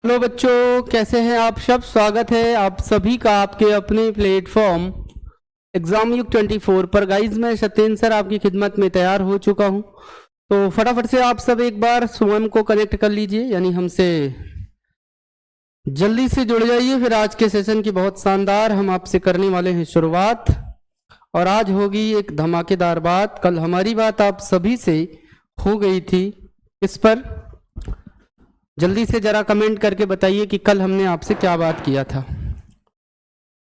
Hello बच्चों, कैसे हैं आप सब। स्वागत है आप सभी का आपके अपने प्लेटफॉर्म एग्जाम युग 24 पर। गाइज मैं सत्येंद्र सर आपकी खिदमत में तैयार हो चुका हूं। तो फटाफट से आप सब एक बार स्वयं को कनेक्ट कर लीजिए, यानी हमसे जल्दी से जुड़ जाइए। फिर आज के सेशन की बहुत शानदार हम आपसे करने वाले हैं शुरुआत, और आज होगी एक धमाकेदार बात। कल हमारी बात आप सभी से हो गई थी इस पर। जल्दी से जरा कमेंट करके बताइए कि कल हमने आपसे क्या बात किया था।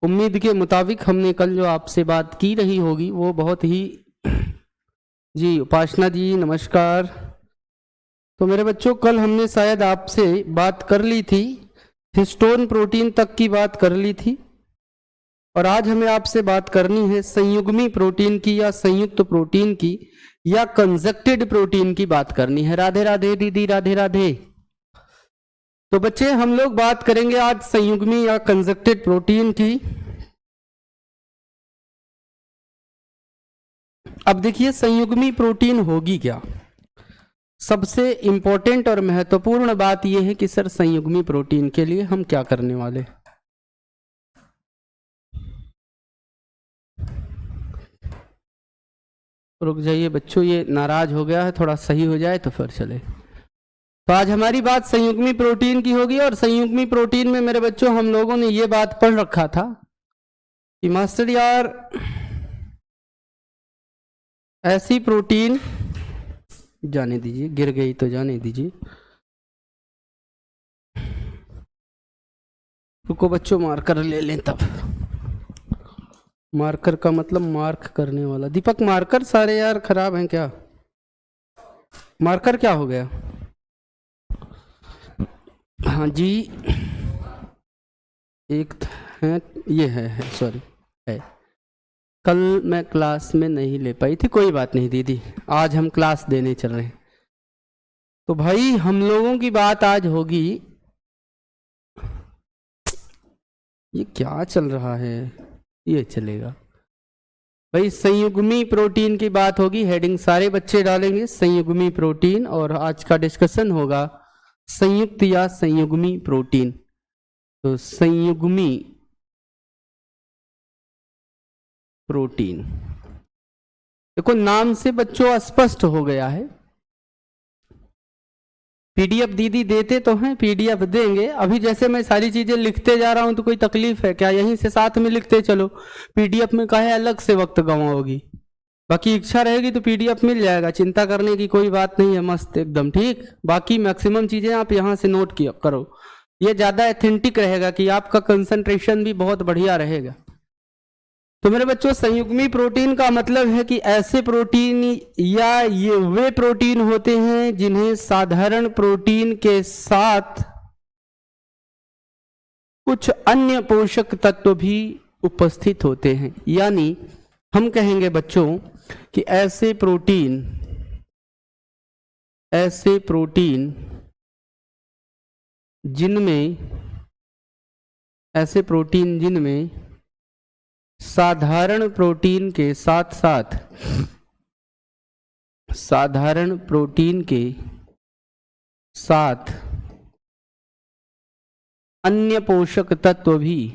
उम्मीद के मुताबिक हमने कल जो आपसे बात की रही होगी वो बहुत ही जी उपासना जी नमस्कार। तो मेरे बच्चों, कल हमने शायद आपसे बात कर ली थी, हिस्टोन प्रोटीन तक की बात कर ली थी, और आज हमें आपसे बात करनी है संयुग्मी प्रोटीन की या संयुक्त प्रोटीन की या कंजक्टेड प्रोटीन की बात करनी है। राधे राधे दीदी, राधे राधे। तो बच्चे, हम लोग बात करेंगे आज संयुग्मी या कंजक्टेड प्रोटीन की। अब देखिए, संयुग्मी प्रोटीन होगी क्या। सबसे इंपॉर्टेंट और महत्वपूर्ण बात यह है कि सर संयुग्मी प्रोटीन के लिए हम क्या करने वाले। रुक जाइए बच्चों, ये नाराज हो गया है, थोड़ा सही हो जाए तो फिर चले। तो आज हमारी बात संयुग्मी प्रोटीन की होगी, और संयुग्मी प्रोटीन में मेरे बच्चों हम लोगों ने ये बात पढ़ रखा था कि मास्टर यार ऐसी प्रोटीन, जाने दीजिए, गिर गई तो जाने दीजिए। रुको बच्चों, मार्कर ले लें तब। मार्कर का मतलब मार्क करने वाला। दीपक, मार्कर सारे यार खराब हैं क्या? मार्कर क्या हो गया? हाँ जी, एक है, ये है सॉरी है। कल मैं क्लास में नहीं ले पाई थी, कोई बात नहीं दीदी, आज हम क्लास देने चल रहे हैं। तो भाई हम लोगों की बात आज होगी, ये क्या चल रहा है, ये चलेगा भाई, संयुग्मी प्रोटीन की बात होगी। हेडिंग सारे बच्चे डालेंगे संयुग्मी प्रोटीन, और आज का डिस्कशन होगा संयुक्त या संयुग्मी प्रोटीन। तो संयुग्मी प्रोटीन, देखो नाम से बच्चों स्पष्ट हो गया है। पीडीएफ दीदी देते तो हैं, पीडीएफ देंगे। अभी जैसे मैं सारी चीजें लिखते जा रहा हूं तो कोई तकलीफ है क्या? यहीं से साथ में लिखते चलो, पीडीएफ में काहे अलग से वक्त गंवाओगी। बाकी इच्छा रहेगी तो पीडीएफ मिल जाएगा, चिंता करने की कोई बात नहीं है, मस्त एकदम ठीक। बाकी मैक्सिमम चीजें आप यहां से नोट किया करो, ये ज्यादा एथेंटिक रहेगा कि आपका कंसंट्रेशन भी बहुत बढ़िया रहेगा। तो मेरे बच्चों, संयुग्मी प्रोटीन का मतलब है कि ऐसे प्रोटीन या ये वे प्रोटीन होते हैं जिन्हें साधारण प्रोटीन के साथ कुछ अन्य पोषक तत्व भी उपस्थित होते हैं। यानी हम कहेंगे बच्चों कि ऐसे प्रोटीन जिनमें साधारण प्रोटीन के साथ अन्य पोषक तत्व भी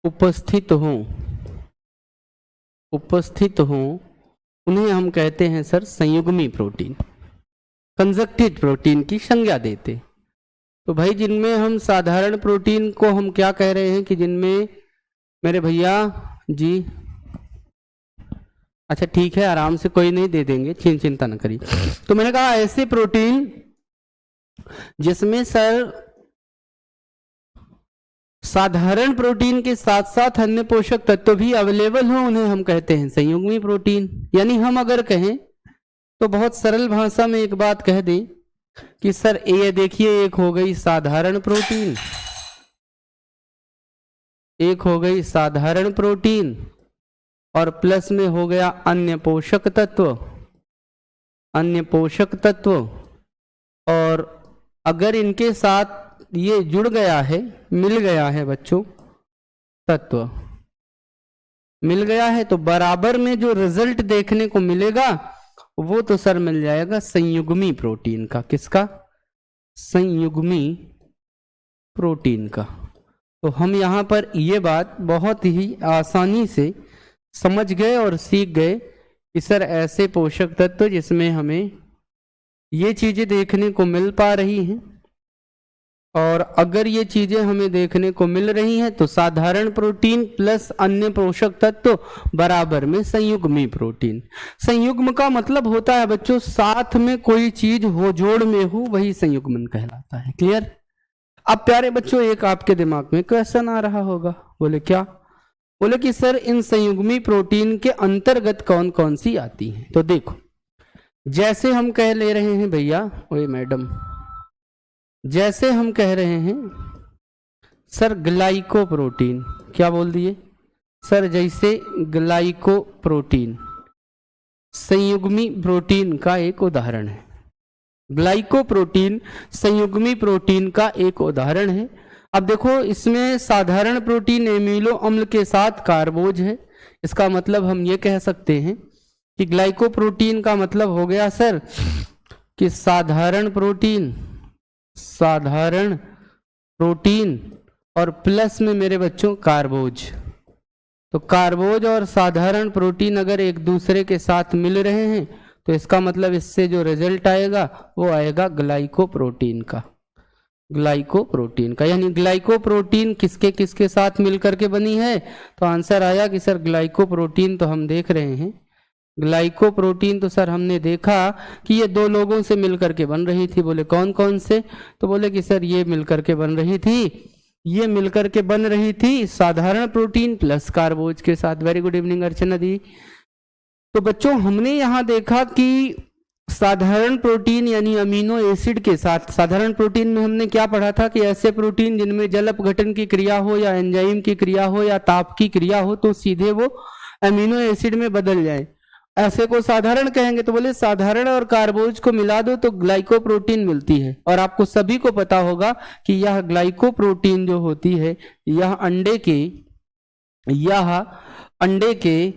उपस्थित हों, उन्हें हम कहते हैं सर संयुग्मी प्रोटीन। कंजक्टेड प्रोटीन की संज्ञा देते। तो भाई जिनमें हम साधारण प्रोटीन को हम क्या कह रहे हैं कि जिनमें मेरे भैया जी, अच्छा ठीक है, आराम से, कोई नहीं, दे देंगे, चिंता न करिए। तो मैंने कहा ऐसे प्रोटीन जिसमें सर साधारण प्रोटीन के साथ साथ अन्य पोषक तत्व भी अवेलेबल हो, उन्हें हम कहते हैं संयुग्मी प्रोटीन। यानी हम अगर कहें तो बहुत सरल भाषा में एक बात कह दें कि सर ये देखिए, एक हो गई साधारण प्रोटीन, और प्लस में हो गया अन्य पोषक तत्व। और अगर इनके साथ ये जुड़ गया है, मिल गया है बच्चों, तत्व मिल गया है, तो बराबर में जो रिजल्ट देखने को मिलेगा वो तो सर मिल जाएगा संयुग्मी प्रोटीन का। किसका? संयुग्मी प्रोटीन का। तो हम यहाँ पर ये बात बहुत ही आसानी से समझ गए और सीख गए कि सर ऐसे पोषक तत्व जिसमें हमें ये चीजें देखने को मिल पा रही हैं, और अगर ये चीजें हमें देखने को मिल रही हैं तो साधारण प्रोटीन प्लस अन्य पोषक तत्व बराबर में संयुग्मी प्रोटीन। संयुग्म का मतलब होता है बच्चों साथ में कोई चीज हो, जोड़ में हो, वही संयुग्मन कहलाता है। क्लियर? अब प्यारे बच्चों एक आपके दिमाग में क्वेश्चन आ रहा होगा, बोले क्या? बोले कि सर इन संयुग्मी प्रोटीन के अंतर्गत कौन कौन सी आती हैं। तो देखो, जैसे हम कह ले रहे हैं भैया, ओए मैडम, जैसे हम कह रहे हैं सर ग्लाइकोप्रोटीन, क्या बोल दिए सर? जैसे ग्लाइकोप्रोटीन संयुग्मी प्रोटीन का एक उदाहरण है। ग्लाइकोप्रोटीन संयुग्मी प्रोटीन का एक उदाहरण है। अब देखो इसमें साधारण प्रोटीन एमिनो अम्ल के साथ कार्बोज है। इसका मतलब हम ये कह सकते हैं कि ग्लाइकोप्रोटीन का मतलब हो गया सर कि साधारण प्रोटीन और प्लस में मेरे बच्चों कार्बोज। तो कार्बोज और साधारण प्रोटीन अगर एक दूसरे के साथ मिल रहे हैं तो इसका मतलब इससे जो रिजल्ट आएगा वो आएगा ग्लाइकोप्रोटीन का। ग्लाइकोप्रोटीन का यानी ग्लाइकोप्रोटीन किसके किसके साथ मिलकर के बनी है? तो आंसर आया कि सर ग्लाइकोप्रोटीन तो हम देख रहे हैं, ग्लाइकोप्रोटीन तो सर हमने देखा कि ये दो लोगों से मिलकर के बन रही थी। बोले कौन कौन से? तो बोले कि सर ये मिलकर के बन रही थी, ये मिलकर के बन रही थी साधारण प्रोटीन प्लस कार्बोज के साथ। वेरी गुड इवनिंग अर्चना दी। तो बच्चों हमने यहाँ देखा कि साधारण प्रोटीन यानी अमीनो एसिड के साथ, साधारण प्रोटीन में हमने क्या पढ़ा था कि ऐसे प्रोटीन जिनमें जल अपघटन की क्रिया हो या एंजाइम की क्रिया हो या ताप की क्रिया हो तो सीधे वो अमीनो एसिड में बदल जाए, ऐसे को साधारण कहेंगे। तो बोले साधारण और कार्बोज को मिला दो तो ग्लाइकोप्रोटीन मिलती है। और आपको सभी को पता होगा कि यह ग्लाइकोप्रोटीन जो होती है यह अंडे के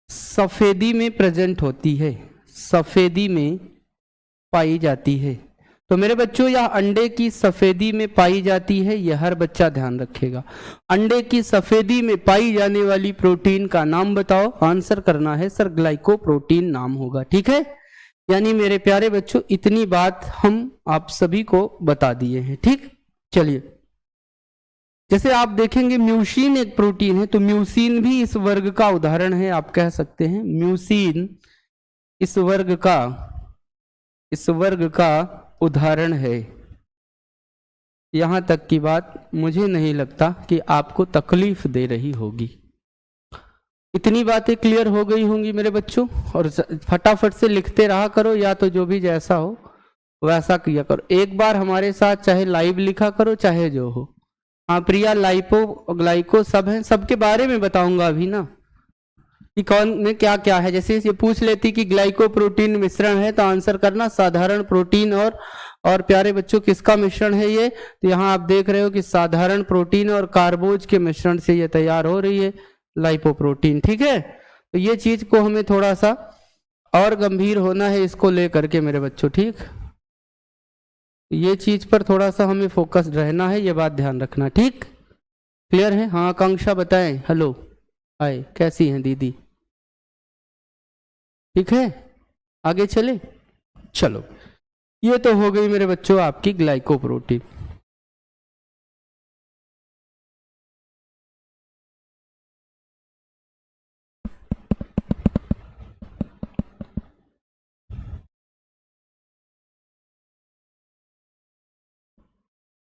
सफेदी में प्रेजेंट होती है, सफेदी में पाई जाती है। तो मेरे बच्चों यह अंडे की सफेदी में पाई जाती है, यह हर बच्चा ध्यान रखेगा। अंडे की सफेदी में पाई जाने वाली प्रोटीन का नाम बताओ। आंसर करना है सर ग्लाइकोप्रोटीन नाम होगा। ठीक है, यानी मेरे प्यारे बच्चों इतनी बात हम आप सभी को बता दिए हैं। ठीक, चलिए जैसे आप देखेंगे म्यूसिन एक प्रोटीन है, तो म्यूसिन भी इस वर्ग का उदाहरण है। आप कह सकते हैं म्यूसिन इस वर्ग का उदाहरण है। यहां तक की बात मुझे नहीं लगता कि आपको तकलीफ दे रही होगी। इतनी बातें क्लियर हो गई होंगी मेरे बच्चों। और फटाफट से लिखते रहा करो, या तो जो भी जैसा हो वैसा किया करो। एक बार हमारे साथ चाहे लाइव लिखा करो चाहे जो हो। हाँ प्रिया, लाइपो ग्लाइको सब है, सबके बारे में बताऊंगा अभी ना कि कौन में क्या क्या है। जैसे ये पूछ लेती कि ग्लाइकोप्रोटीन मिश्रण है तो आंसर करना साधारण प्रोटीन और प्यारे बच्चों किसका मिश्रण है ये? तो यहाँ आप देख रहे हो कि साधारण प्रोटीन और कार्बोज के मिश्रण से ये तैयार हो रही है लाइपोप्रोटीन। ठीक है, तो ये चीज को हमें थोड़ा सा और गंभीर होना है इसको लेकर के मेरे बच्चों। ठीक, ये चीज पर थोड़ा सा हमें फोकस रहना है, ये बात ध्यान रखना। ठीक, क्लियर है? हाँ आकांक्षा बताएं। हेलो, हाय, कैसी हैं दीदी? ठीक है, आगे चले। चलो, ये तो हो गई मेरे बच्चों आपकी ग्लाइकोप्रोटीन।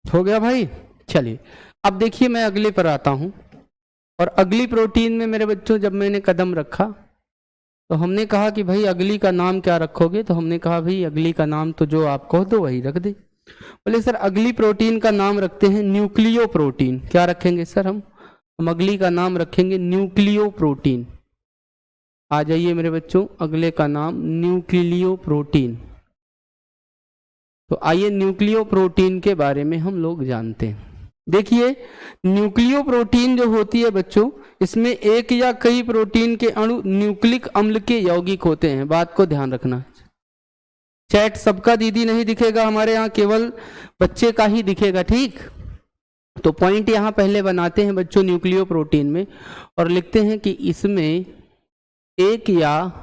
हो गया भाई। चलिए अब देखिए मैं अगले पर आता हूं। और अगली प्रोटीन में मेरे बच्चों जब मैंने कदम रखा तो हमने कहा कि भाई अगली का नाम क्या रखोगे? तो हमने कहा भाई अगली का नाम तो जो आप कहो दो वही रख दे। बोले सर अगली प्रोटीन का नाम रखते हैं न्यूक्लियो प्रोटीन। क्या रखेंगे सर? हम अगली का नाम रखेंगे न्यूक्लियो प्रोटीन। आ जाइए मेरे बच्चों, अगले का नाम न्यूक्लियो प्रोटीन। तो आइए न्यूक्लियो प्रोटीन के बारे में हम लोग जानते हैं। देखिए न्यूक्लियोप्रोटीन जो होती है बच्चों, इसमें एक या कई प्रोटीन के अणु न्यूक्लिक अम्ल के यौगिक होते हैं। बात को ध्यान रखना। चैट सबका दीदी नहीं दिखेगा हमारे यहाँ, केवल बच्चे का ही दिखेगा, ठीक। तो पॉइंट यहाँ पहले बनाते हैं बच्चों न्यूक्लियोप्रोटीन में, और लिखते हैं कि इसमें एक या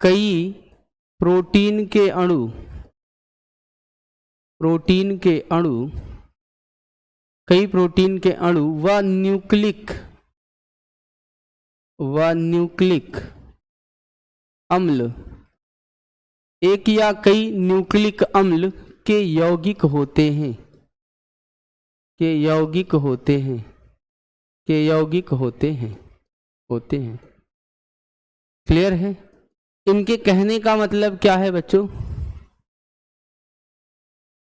कई प्रोटीन के अणु कई प्रोटीन के अणु व न्यूक्लिक अम्ल, एक या कई न्यूक्लिक अम्ल के यौगिक होते हैं, क्लियर है। इनके कहने का मतलब क्या है बच्चों?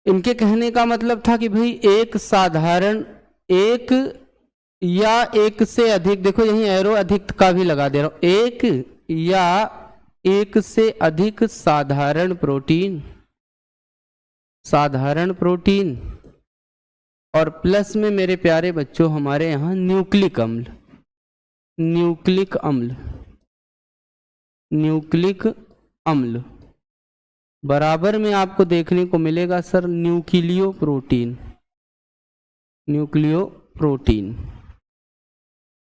इनके कहने का मतलब था कि भाई एक या एक से अधिक, देखो यहीं एरो अधिक का भी लगा दे रहा हूं, एक या एक से अधिक साधारण प्रोटीन और प्लस में मेरे प्यारे बच्चों हमारे यहाँ न्यूक्लिक अम्ल बराबर में आपको देखने को मिलेगा सर न्यूक्लियो प्रोटीन।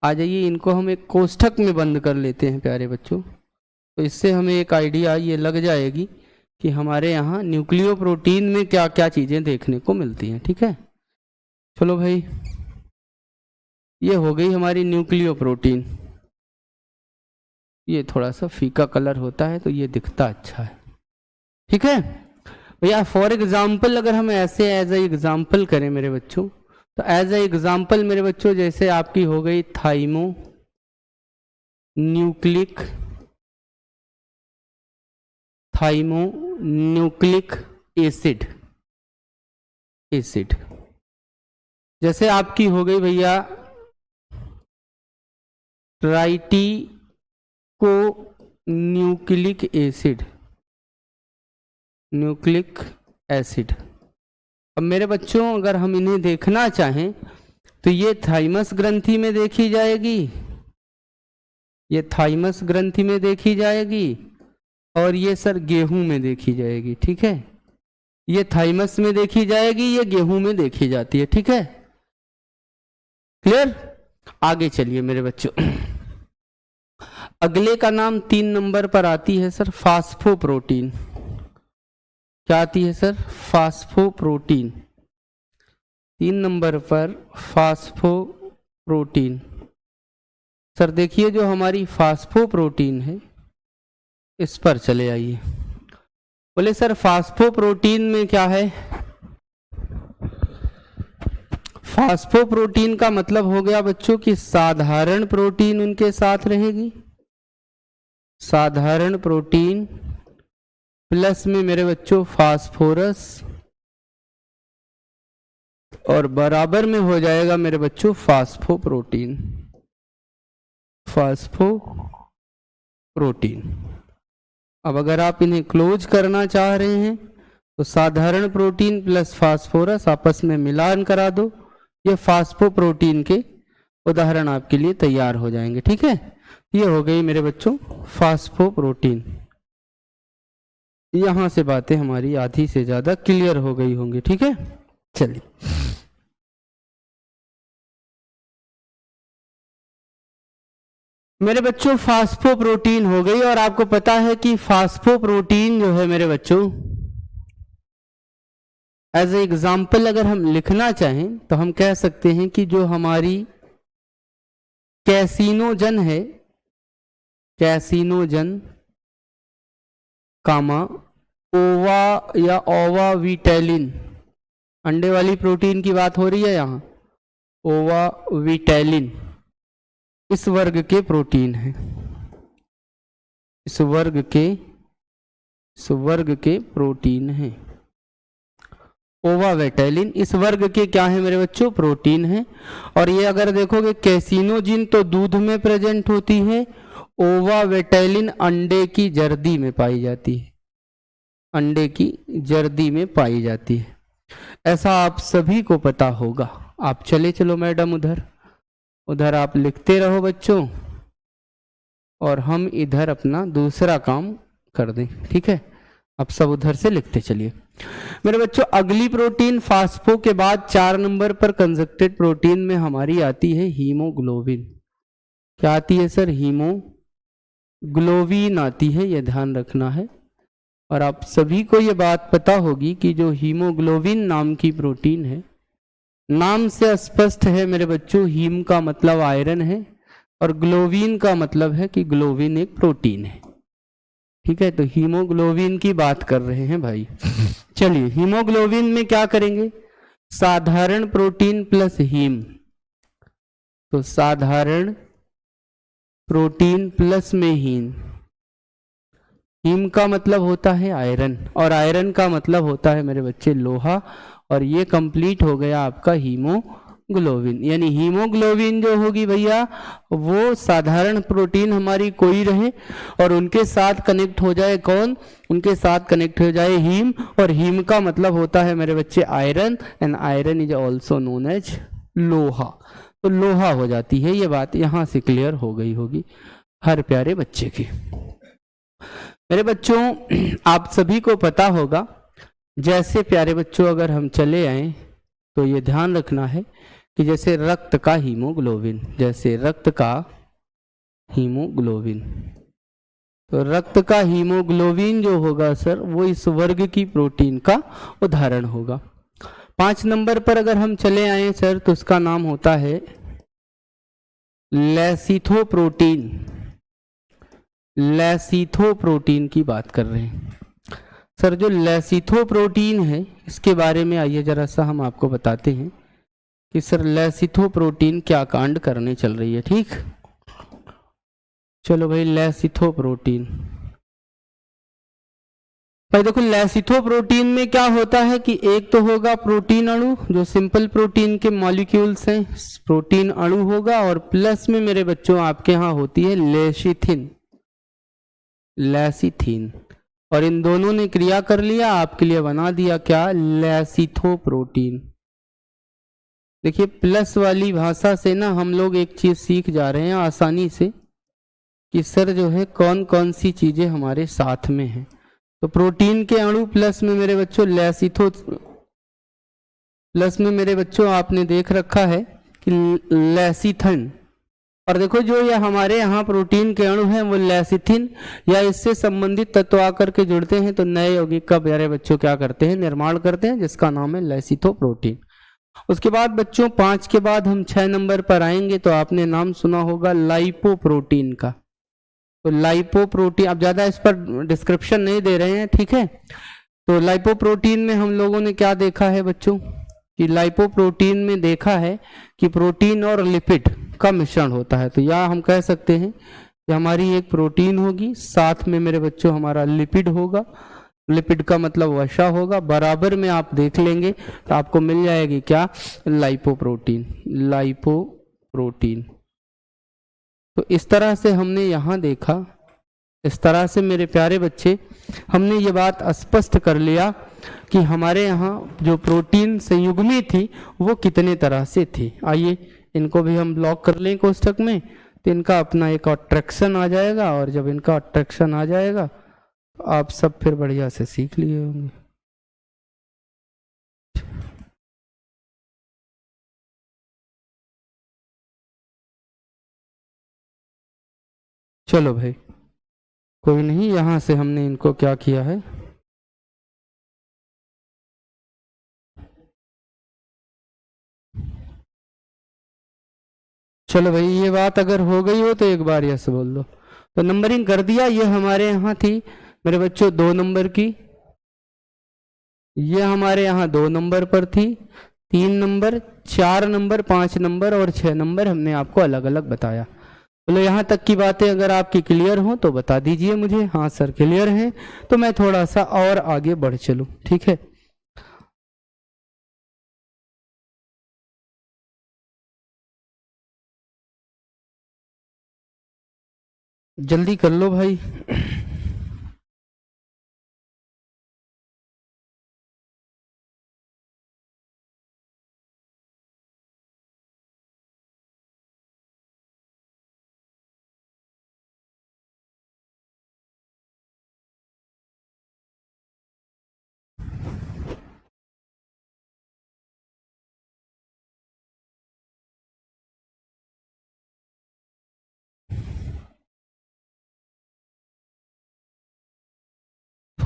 आ जाइए, इनको हम एक कोष्ठक में बंद कर लेते हैं प्यारे बच्चों, तो इससे हमें एक आइडिया ये लग जाएगी कि हमारे यहाँ न्यूक्लियो प्रोटीन में क्या क्या चीज़ें देखने को मिलती हैं, ठीक है। चलो भाई, ये हो गई हमारी न्यूक्लियो प्रोटीन। ये थोड़ा सा फीका कलर होता है तो ये दिखता अच्छा है, ठीक है भैया। फॉर एग्जाम्पल अगर हम ऐसे एज ए एग्जाम्पल करें मेरे बच्चों, तो एज ए एग्जाम्पल मेरे बच्चों जैसे आपकी हो गई थाइमो न्यूक्लिक एसिड, जैसे आपकी हो गई भैया ट्राइटिको न्यूक्लिक एसिड। अब मेरे बच्चों अगर हम इन्हें देखना चाहें तो ये थाइमस ग्रंथि में देखी जाएगी, और ये सर गेहूं में देखी जाएगी, ठीक है। ये थाइमस में देखी जाएगी, ये गेहूं में देखी जाती है, ठीक है, क्लियर। आगे चलिए मेरे बच्चों, अगले का नाम 3 नंबर पर आती है सर फास्फोप्रोटीन। क्या आती है सर? फास्फोप्रोटीन। 3 नंबर पर फास्फोप्रोटीन। सर देखिए जो हमारी फास्फोप्रोटीन है इस पर चले आइए। बोले सर फास्फोप्रोटीन में क्या है? फास्फोप्रोटीन का मतलब हो गया बच्चों कि साधारण प्रोटीन उनके साथ रहेगी, साधारण प्रोटीन प्लस में मेरे बच्चों फास्फोरस, और बराबर में हो जाएगा मेरे बच्चों फास्फोप्रोटीन। अब अगर आप इन्हें क्लोज करना चाह रहे हैं तो साधारण प्रोटीन प्लस फास्फोरस आपस में मिलान करा दो, ये फास्फोप्रोटीन के उदाहरण आपके लिए तैयार हो जाएंगे, ठीक है। ये हो गई मेरे बच्चों फास्फोप्रोटीन। यहां से बातें हमारी आधी से ज्यादा क्लियर हो गई होंगी, ठीक है। चलिए मेरे बच्चों फास्फोप्रोटीन हो गई, और आपको पता है कि फास्फोप्रोटीन जो है मेरे बच्चों एज ए एग्जाम्पल अगर हम लिखना चाहें तो हम कह सकते हैं कि जो हमारी कैसिनोजन है, कैसिनोजन कामा ओवा या ओवा विटेलिन, अंडे वाली प्रोटीन की बात हो रही है यहाँ, ओवा विटेलिन इस वर्ग के प्रोटीन है, इस वर्ग के प्रोटीन है। ओवा वेटेलिन इस वर्ग के क्या है मेरे बच्चों? प्रोटीन है। और ये अगर देखोगे कैसिनोजिन तो दूध में प्रेजेंट होती है, ओवा वेटेलिन अंडे की जर्दी में पाई जाती है, अंडे की जर्दी में पाई जाती है। ऐसा आप सभी को पता होगा। आप चले चलो मैडम उधर, उधर आप लिखते रहो बच्चों, और हम इधर अपना दूसरा काम कर दें, ठीक है। आप सब उधर से लिखते चलिए मेरे बच्चों। अगली प्रोटीन फास्फो के बाद 4 नंबर पर कंजक्टेड प्रोटीन में हमारी आती है हीमोग्लोबिन। क्या आती है सर? हीमोग्लोबिन आती है, यह ध्यान रखना है। और आप सभी को यह बात पता होगी कि जो हीमोग्लोबिन नाम की प्रोटीन है, नाम से स्पष्ट है मेरे बच्चों, हीम का मतलब आयरन है और ग्लोबिन का मतलब है कि ग्लोबिन एक प्रोटीन है, ठीक है। तो हीमोग्लोबिन की बात कर रहे हैं भाई। चलिए, हीमोग्लोबिन में क्या करेंगे? साधारण प्रोटीन प्लस हीम। तो साधारण प्रोटीन प्लस में हीम। हीम का मतलब होता है आयरन, और आयरन का मतलब होता है मेरे बच्चे लोहा, और ये कंप्लीट हो गया आपका हीमोग्लोबिन। यानी हीमोग्लोबिन जो होगी भैया, वो साधारण प्रोटीन हमारी कोई रहे और उनके साथ कनेक्ट हो जाए कौन? उनके साथ कनेक्ट हो जाए हीम, और हीम का मतलब होता है मेरे बच्चे iron, and iron is also known as लोहा। तो लोहा हो जाती है, ये बात यहां से क्लियर हो गई होगी हर प्यारे बच्चे की। मेरे बच्चों, आप सभी को पता होगा, जैसे प्यारे बच्चों अगर हम चले आए तो ये ध्यान रखना है कि जैसे रक्त का हीमोग्लोबिन, जैसे रक्त का हीमोग्लोबिन, तो रक्त का हीमोग्लोबिन जो होगा सर, वो इस वर्ग की प्रोटीन का उदाहरण होगा। 5 नंबर पर अगर हम चले आए सर, तो उसका नाम होता है लेसिथोप्रोटीन। लेसिथोप्रोटीन की बात कर रहे हैं सर। जो लेसिथोप्रोटीन है, इसके बारे में आइए जरा सा हम आपको बताते हैं कि सर लेसिथोप्रोटीन क्या कांड करने चल रही है, ठीक। चलो भाई, लेसिथोप्रोटीन भाई देखो, लेसिथोप्रोटीन में क्या होता है कि एक तो होगा प्रोटीन अणु, जो सिंपल प्रोटीन के मॉलिक्यूल्स हैं, प्रोटीन अणु होगा, और प्लस में मेरे बच्चों आपके यहाँ होती है लेसिथिन, लेसिथिन, और इन दोनों ने क्रिया कर लिया, आपके लिए बना दिया क्या? लेसिथोप्रोटीन। देखिए, प्लस वाली भाषा से ना हम लोग एक चीज सीख जा रहे हैं आसानी से कि सर जो है कौन कौन सी चीजें हमारे साथ में हैं। तो प्रोटीन के अणु प्लस में मेरे बच्चों लेसिथो, प्लस में मेरे बच्चों आपने देख रखा है कि लेसिथन, और देखो जो ये हमारे यहाँ प्रोटीन के अणु हैं वो लेसिथिन या इससे संबंधित तत्व आकर के जुड़ते हैं तो नए यौगिक का प्यारे बच्चों क्या करते हैं? निर्माण करते हैं, जिसका नाम है लेसिथोप्रोटीन। उसके बाद बच्चों 5 के बाद हम 6 नंबर पर आएंगे, तो आपने नाम सुना होगा लाइपोप्रोटीन का। तो लाइपोप्रोटीन, अब ज्यादा इस पर डिस्क्रिप्शन नहीं दे रहे हैं, ठीक है। तो लाइपोप्रोटीन में हम लोगों ने क्या देखा है बच्चों कि लाइपोप्रोटीन में देखा है कि प्रोटीन और लिपिड का मिश्रण होता है। तो या हम कह सकते हैं कि हमारी एक प्रोटीन होगी, साथ में मेरे बच्चों हमारा लिपिड होगा, लिपिड का मतलब वसा होगा, बराबर में आप देख लेंगे तो आपको मिल जाएगी क्या? Lipoprotein, lipoprotein. तो इस तरह से हमने यहाँ देखा, इस तरह से मेरे प्यारे बच्चे हमने ये बात स्पष्ट कर लिया कि हमारे यहाँ जो प्रोटीन संयुग्मी थी वो कितने तरह से थी। आइए इनको भी हम ब्लॉक कर लें कोष्ठक में, तो इनका अपना एक अट्रैक्शन आ जाएगा, और जब इनका अट्रैक्शन आ जाएगा तो आप सब फिर बढ़िया से सीख लिए होंगे। चलो भाई, कोई नहीं, यहाँ से हमने इनको क्या किया है, चलो भाई ये बात अगर हो गई हो तो एक बार यस बोल दो। तो नंबरिंग कर दिया, ये हमारे यहाँ थी मेरे बच्चों 2 नंबर की, ये हमारे यहाँ 2 नंबर पर थी, 3 नंबर, 4 नंबर, 5 नंबर और 6 नंबर हमने आपको अलग अलग बताया। बोलो यहाँ तक की बातें अगर आपकी क्लियर हो तो बता दीजिए मुझे। हाँ सर क्लियर है, तो मैं थोड़ा सा और आगे बढ़ चलूँ, ठीक है। जल्दी कर लो भाई।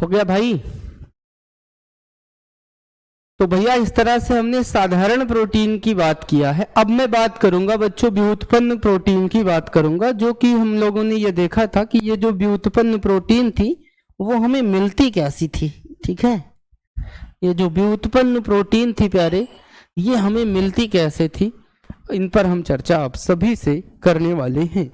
हो गया भाई? तो भैया इस तरह से हमने साधारण प्रोटीन की बात किया है। अब मैं बात करूंगा बच्चों व्युत्पन्न प्रोटीन की बात करूंगा, जो कि हम लोगों ने ये देखा था कि ये जो व्युत्पन्न प्रोटीन थी वो हमें मिलती कैसी थी। ठीक है, ये जो व्युत्पन्न प्रोटीन थी प्यारे, ये हमें मिलती कैसे थी, इन पर हम चर्चा आप सभी से करने वाले हैं।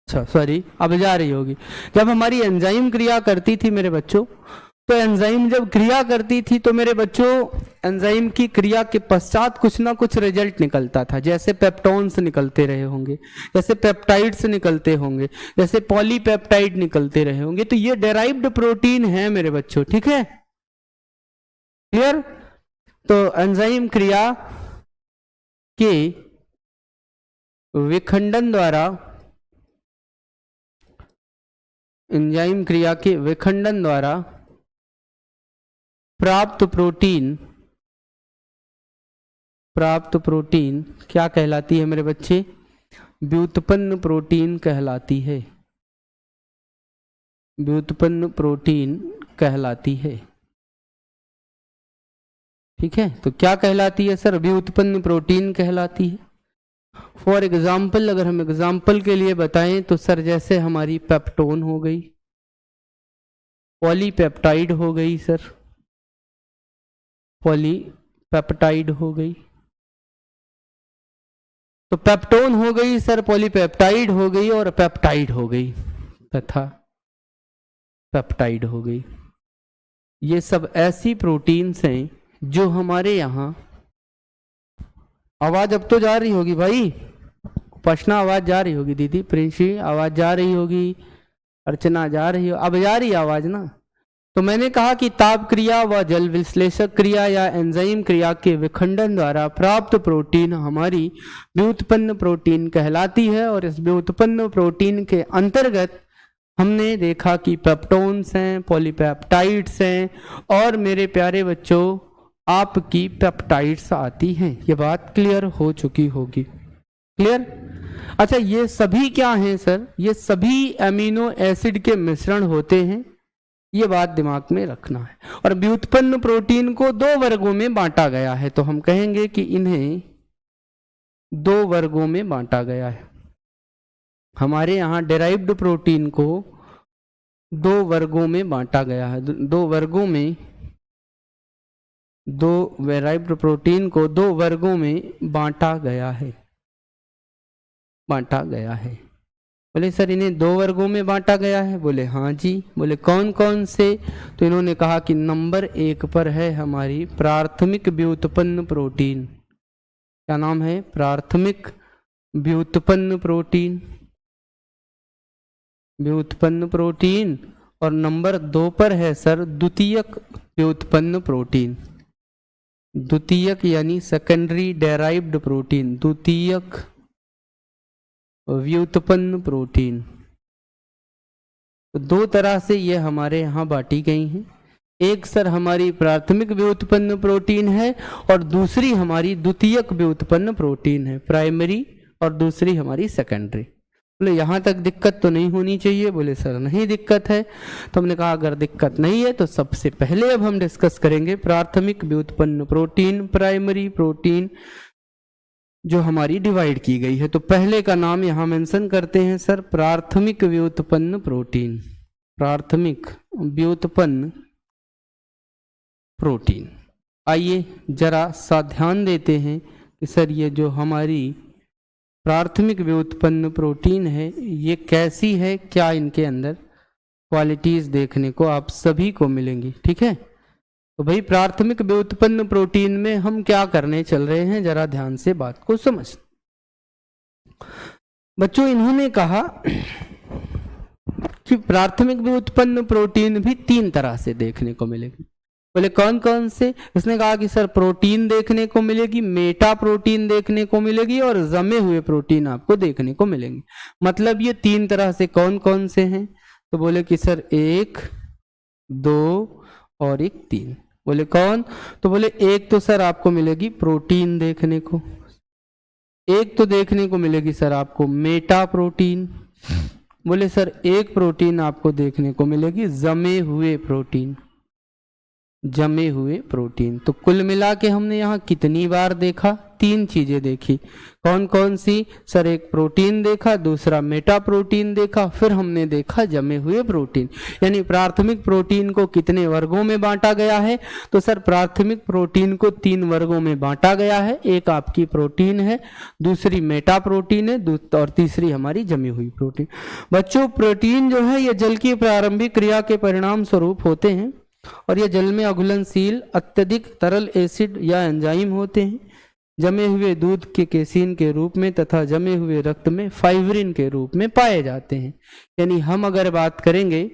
अच्छा सॉरी, अब जा रही होगी। जब हमारी एंजाइम क्रिया करती थी मेरे बच्चों, तो एंजाइम जब क्रिया करती थी तो मेरे बच्चों एंजाइम की क्रिया के पश्चात कुछ ना कुछ रिजल्ट निकलता था। जैसे पेप्टोन्स निकलते रहे होंगे, जैसे पेप्टाइड्स निकलते होंगे, जैसे पॉलीपेप्टाइड निकलते रहे होंगे। तो ये डेराइव्ड प्रोटीन है मेरे बच्चों। ठीक है, क्लियर? तो एंजाइम क्रिया के विखंडन द्वारा, एंजाइम क्रिया के विखंडन द्वारा प्राप्त प्रोटीन क्या कहलाती है मेरे बच्चे? व्युत्पन्न प्रोटीन कहलाती है। व्युत्पन्न प्रोटीन कहलाती है। ठीक है, तो क्या कहलाती है सर? व्युत्पन्न प्रोटीन कहलाती है। फॉर एग्जाम्पल, अगर हम एग्जाम्पल के लिए बताएं तो सर जैसे हमारी पेप्टोन हो गई, पॉलीपेप्टाइड हो गई सर, पॉलीपेप्टाइड हो गई, तो पेप्टोन हो गई सर, पॉलीपेप्टाइड हो गई और पेप्टाइड हो गई तथा पेप्टाइड हो गई। ये सब ऐसी प्रोटीन्स हैं जो हमारे यहाँ, आवाज अब तो जा रही होगी भाई, पशना आवाज जा रही होगी, दीदी प्रिंसी आवाज जा रही होगी, अर्चना जा रही हो, अब जा रही आवाज ना? तो मैंने कहा कि ताप क्रिया व जल विश्लेषक क्रिया या एंजाइम क्रिया के विखंडन द्वारा प्राप्त प्रोटीन हमारी व्युत्पन्न प्रोटीन कहलाती है। और इस व्युत्पन्न प्रोटीन के अंतर्गत हमने देखा कि पेप्टोन्स हैं, पॉलीपेप्टाइड्स हैं और मेरे प्यारे बच्चों आपकी पेप्टाइड्स आती हैं। ये बात क्लियर हो चुकी होगी। क्लियर? अच्छा, ये सभी क्या हैं सर? ये सभी अमीनो एसिड के मिश्रण होते हैं, ये बात दिमाग में रखना है। और व्युत्पन्न प्रोटीन को दो वर्गों में बांटा गया है, तो हम कहेंगे कि इन्हें दो वर्गों में बांटा गया है। हमारे यहाँ डेराइव्ड प्रोटीन को दो वर्गों में बांटा गया है, दो वर्गों में, दो डेराइव्ड प्रोटीन को दो वर्गों में बांटा गया है, बांटा गया है। बोले सर इन्हें दो वर्गों में बांटा गया है? बोले हाँ जी। बोले कौन कौन से? तो इन्होंने कहा कि नंबर 1 पर है हमारी प्राथमिक व्युत्पन्न प्रोटीन। क्या नाम है? प्राथमिक व्युत्पन्न प्रोटीन, व्युत्पन्न प्रोटीन। और नंबर 2 पर है सर द्वितीयक व्युत्पन्न प्रोटीन, द्वितीयक यानी सेकेंडरी डेराइव्ड प्रोटीन, द्वितीयक व्युत्पन्न प्रोटीन। तो दो तरह से ये हमारे यहाँ बांटी गई हैं। एक सर हमारी प्राथमिक व्युत्पन्न प्रोटीन है और दूसरी हमारी द्वितीयक व्युत्पन्न प्रोटीन है, प्राइमरी, और दूसरी हमारी सेकेंडरी। बोले यहाँ तक दिक्कत तो नहीं होनी चाहिए? बोले सर नहीं दिक्कत है। तो हमने कहा अगर दिक्कत नहीं है तो सबसे पहले अब हम डिस्कस करेंगे प्राथमिक व्युत्पन्न प्रोटीन, प्राइमरी प्रोटीन जो हमारी डिवाइड की गई है। तो पहले का नाम यहां मेंशन करते हैं सर प्राथमिक व्युत्पन्न प्रोटीन, प्राथमिक व्युत्पन्न प्रोटीन। आइए जरा सा ध्यान देते हैं कि सर ये जो हमारी प्राथमिक व्युत्पन्न प्रोटीन है ये कैसी है, क्या इनके अंदर क्वालिटीज देखने को आप सभी को मिलेंगी। ठीक है, तो भाई प्राथमिक व्युत्पन्न प्रोटीन में हम क्या करने चल रहे हैं, जरा ध्यान से बात को समझ। बच्चों इन्होंने कहा कि प्राथमिक व्युत्पन्न प्रोटीन भी 3 तरह से देखने को मिलेगी। बोले कौन कौन से? इसने कहा कि सर प्रोटीन देखने को मिलेगी, मेटा प्रोटीन देखने को मिलेगी और जमे हुए प्रोटीन आपको देखने को मिलेंगे। मतलब ये 3 तरह से कौन कौन से हैं? तो बोले कि सर 1, 2 और 3। बोले कौन? तो बोले एक तो सर आपको मिलेगी प्रोटीन देखने को, एक तो देखने को मिलेगी सर आपको मेटा प्रोटीन। बोले सर एक प्रोटीन आपको देखने को मिलेगी जमे हुए प्रोटीन, जमे हुए प्रोटीन। तो कुल मिला के हमने यहाँ कितनी बार देखा? 3 चीजें देखी। कौन कौन सी? सर एक प्रोटीन देखा, दूसरा मेटा प्रोटीन देखा, फिर हमने देखा जमे हुए प्रोटीन। यानी प्राथमिक प्रोटीन को कितने वर्गों में बांटा गया है? तो सर प्राथमिक प्रोटीन को 3 वर्गों में बांटा गया है। एक आपकी प्रोटीन है, दूसरी मेटा प्रोटीन है और तीसरी हमारी जमी हुई प्रोटीन। बच्चों प्रोटीन जो है ये जल की प्रारंभिक क्रिया के परिणाम स्वरूप होते हैं और ये जल में अघुलनशील अत्यधिक तरल एसिड या एंजाइम होते हैं, जमे हुए दूध के केसीन के रूप में तथा जमे हुए रक्त में फाइब्रिन के रूप में पाए जाते हैं। यानी हम अगर बात करेंगे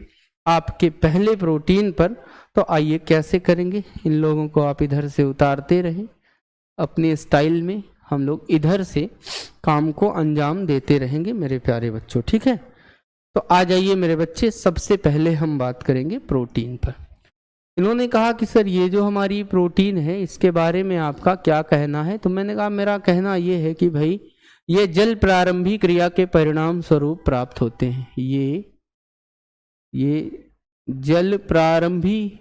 आपके पहले प्रोटीन पर, तो आइए कैसे करेंगे। इन लोगों को आप इधर से उतारते रहें अपने स्टाइल में, हम लोग इधर से काम को अंजाम देते रहेंगे मेरे प्यारे बच्चों। ठीक है, तो आ जाइए मेरे बच्चे, सबसे पहले हम बात करेंगे प्रोटीन पर। इन्होंने कहा कि सर ये जो हमारी प्रोटीन है इसके बारे में आपका क्या कहना है? तो मैंने कहा मेरा कहना ये है कि भाई ये जल प्रारंभिक क्रिया के परिणाम स्वरूप प्राप्त होते हैं। ये जल प्रारंभिक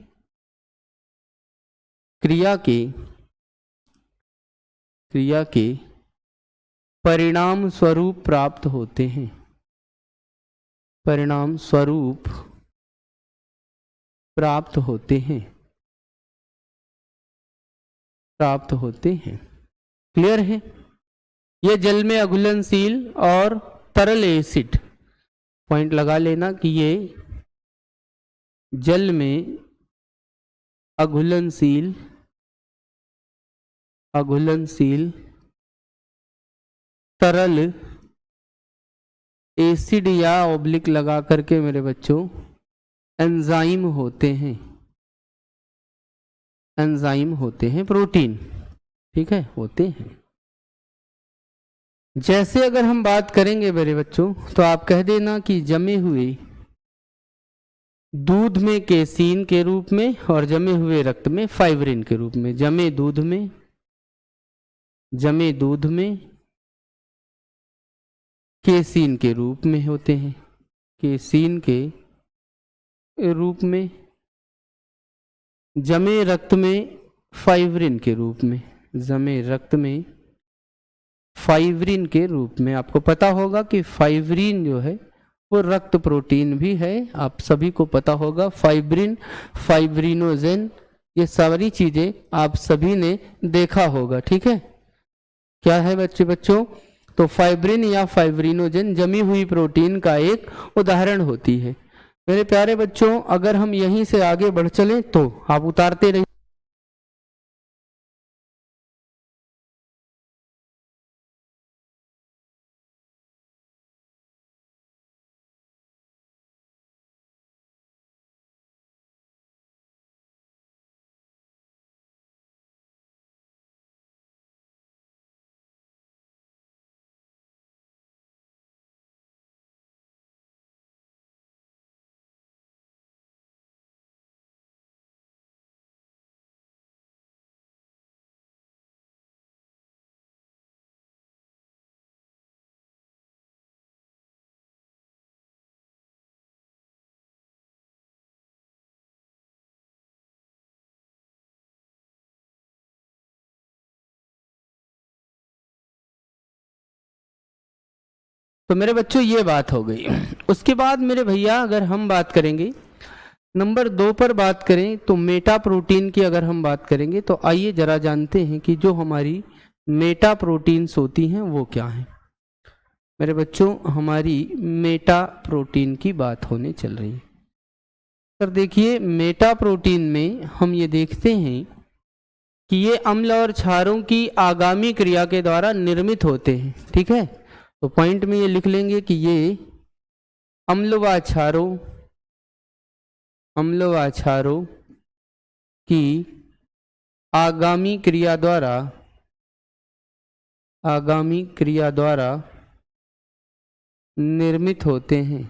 क्रिया के परिणाम स्वरूप प्राप्त होते हैं, परिणाम स्वरूप प्राप्त होते हैं, प्राप्त होते हैं। क्लियर है? ये जल में अघुलनशील और तरल एसिड, पॉइंट लगा लेना कि ये जल में अघुलनशील तरल एसिड या ऑब्लिक लगा करके मेरे बच्चों एंजाइम होते हैं, एंजाइम होते हैं प्रोटीन। ठीक है, होते हैं। जैसे अगर हम बात करेंगे मेरे बच्चों तो आप कह देना कि जमे हुए दूध में केसीन के रूप में और जमे हुए रक्त में फाइब्रिन के रूप में। जमे दूध में केसीन के रूप में होते हैं, केसीन के रूप में, जमे रक्त में फाइब्रिन के रूप में, जमे रक्त में फाइब्रिन के रूप में। आपको पता होगा कि फाइब्रिन जो है वो रक्त प्रोटीन भी है, आप सभी को पता होगा। फाइब्रिन, फाइब्रिनोजेन, ये सारी चीजें आप सभी ने देखा होगा, ठीक है। क्या है बच्चों, तो फाइब्रिन या फाइब्रिनोजेन जमी हुई प्रोटीन का एक उदाहरण होती है। मेरे प्यारे बच्चों, अगर हम यहीं से आगे बढ़ चलें तो आप उतारते रहिए। तो मेरे बच्चों ये बात हो गई। उसके बाद मेरे भैया अगर हम बात करेंगे नंबर 2 पर बात करें तो मेटा प्रोटीन की अगर हम बात करेंगे तो आइए जरा जानते हैं कि जो हमारी मेटा प्रोटीन्स होती हैं वो क्या हैं। मेरे बच्चों, हमारी मेटा प्रोटीन की बात होने चल रही है। सर देखिए, मेटा प्रोटीन में हम ये देखते हैं कि ये अम्ल और क्षारों की आगामी क्रिया के द्वारा निर्मित होते हैं, ठीक है। तो पॉइंट में ये लिख लेंगे कि ये अम्ल व क्षारों, अम्ल व क्षारों की आगामी क्रिया द्वारा, आगामी क्रिया द्वारा निर्मित होते हैं,